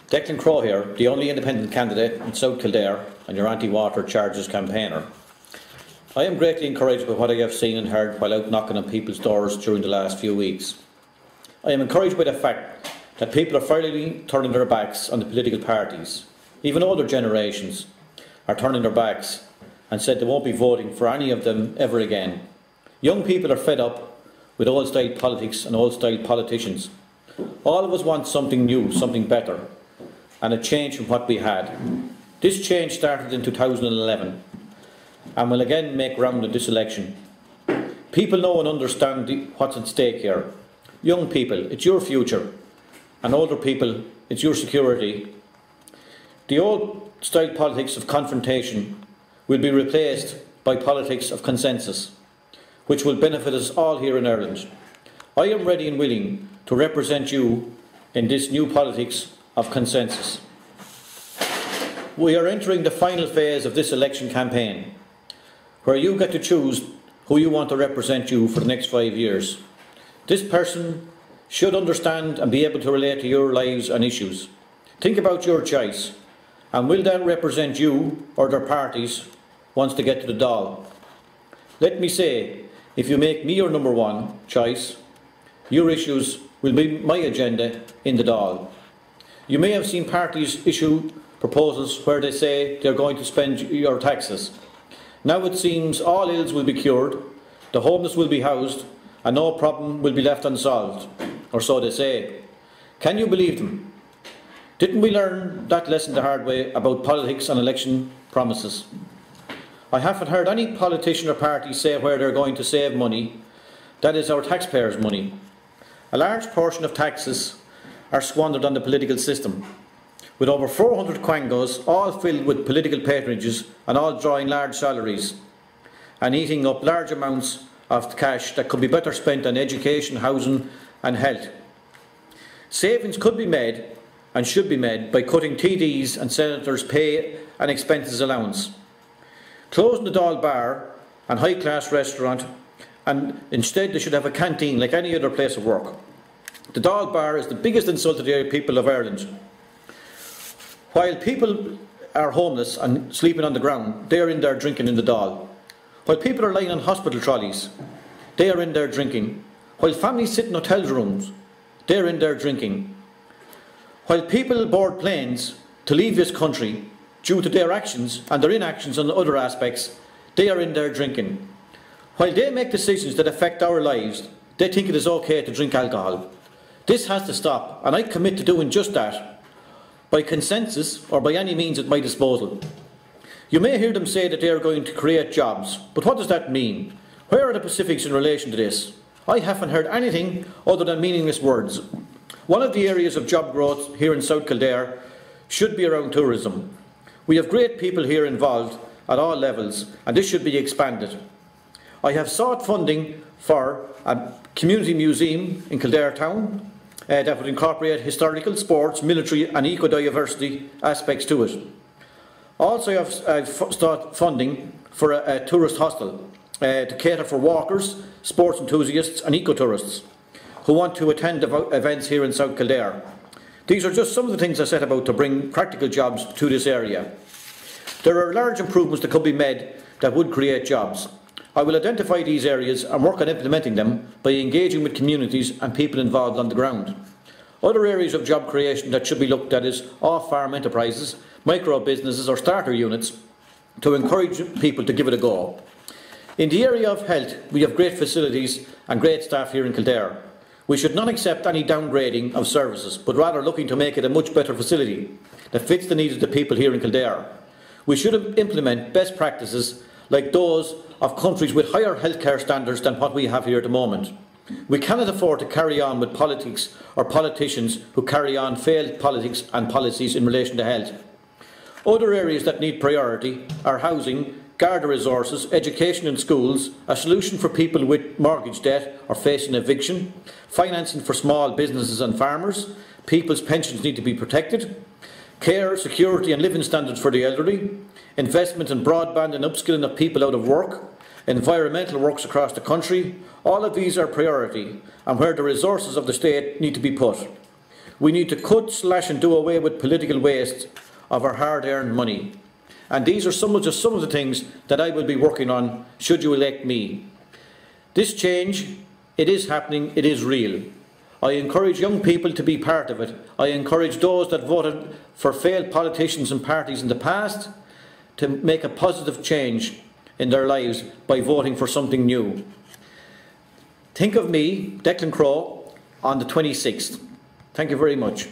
Declan Crowe here, the only independent candidate in South Kildare and your anti-water charges campaigner. I am greatly encouraged by what I have seen and heard while out knocking on people's doors during the last few weeks. I am encouraged by the fact that people are finally turning their backs on the political parties. Even older generations are turning their backs and said they won't be voting for any of them ever again. Young people are fed up with old-style politics and old-style politicians. All of us want something new, something better, and a change from what we had. This change started in 2011 and will again make ground in this election. People know and understand what's at stake here. Young people, it's your future, and older people, it's your security. The old style politics of confrontation will be replaced by politics of consensus, which will benefit us all here in Ireland. I am ready and willing to represent you in this new politics of consensus. We are entering the final phase of this election campaign, where you get to choose who you want to represent you for the next 5 years. This person should understand and be able to relate to your lives and issues. Think about your choice, and will that represent you or their parties once they get to the Dáil? Let me say, if you make me your number one choice, your issues will be my agenda in the Dáil. You may have seen parties issue proposals where they say they're going to spend your taxes. Now it seems all ills will be cured, the homeless will be housed, and no problem will be left unsolved, or so they say. Can you believe them? Didn't we learn that lesson the hard way about politics and election promises? I haven't heard any politician or party say where they're going to save money, that is our taxpayers' money. A large portion of taxes are squandered on the political system, with over 400 quangos, all filled with political patronages and all drawing large salaries and eating up large amounts of cash that could be better spent on education, housing and health. Savings could be made and should be made by cutting TDs and senators' pay and expenses allowance, closing the Dáil bar and high-class restaurant, and instead they should have a canteen like any other place of work. The Dáil bar is the biggest insult to the people of Ireland. While people are homeless and sleeping on the ground, they are in there drinking in the Dáil. While people are lying on hospital trolleys, they are in there drinking. While families sit in hotel rooms, they are in there drinking. While people board planes to leave this country due to their actions and their inactions on other aspects, they are in there drinking. While they make decisions that affect our lives, they think it is okay to drink alcohol. This has to stop, and I commit to doing just that, by consensus or by any means at my disposal. You may hear them say that they are going to create jobs, but what does that mean? Where are the specifics in relation to this? I haven't heard anything other than meaningless words. One of the areas of job growth here in South Kildare should be around tourism. We have great people here involved at all levels, and this should be expanded. I have sought funding for a community museum in Kildare town that would incorporate historical, sports, military and eco-diversity aspects to it. Also I've sought funding for a tourist hostel to cater for walkers, sports enthusiasts and eco-tourists who want to attend events here in South Kildare. These are just some of the things I set about to bring practical jobs to this area. There are large improvements that could be made that would create jobs. I will identify these areas and work on implementing them by engaging with communities and people involved on the ground. Other areas of job creation that should be looked at is off-farm enterprises, micro businesses or starter units to encourage people to give it a go. In the area of health, we have great facilities and great staff here in Kildare. We should not accept any downgrading of services, but rather looking to make it a much better facility that fits the needs of the people here in Kildare. We should implement best practices like those of countries with higher healthcare standards than what we have here at the moment. We cannot afford to carry on with politics or politicians who carry on failed politics and policies in relation to health. Other areas that need priority are housing, Garda resources, education in schools, a solution for people with mortgage debt or facing eviction, financing for small businesses and farmers, people's pensions need to be protected, care, security and living standards for the elderly, investment in broadband and upskilling of people out of work, environmental works across the country. All of these are priority and where the resources of the state need to be put. We need to cut, slash and do away with political waste of our hard-earned money. And these are just some of the things that I will be working on should you elect me. This change, it is happening, it is real. I encourage young people to be part of it. I encourage those that voted for failed politicians and parties in the past to make a positive change in their lives by voting for something new. Think of me, Declan Crowe, on the 26th. Thank you very much.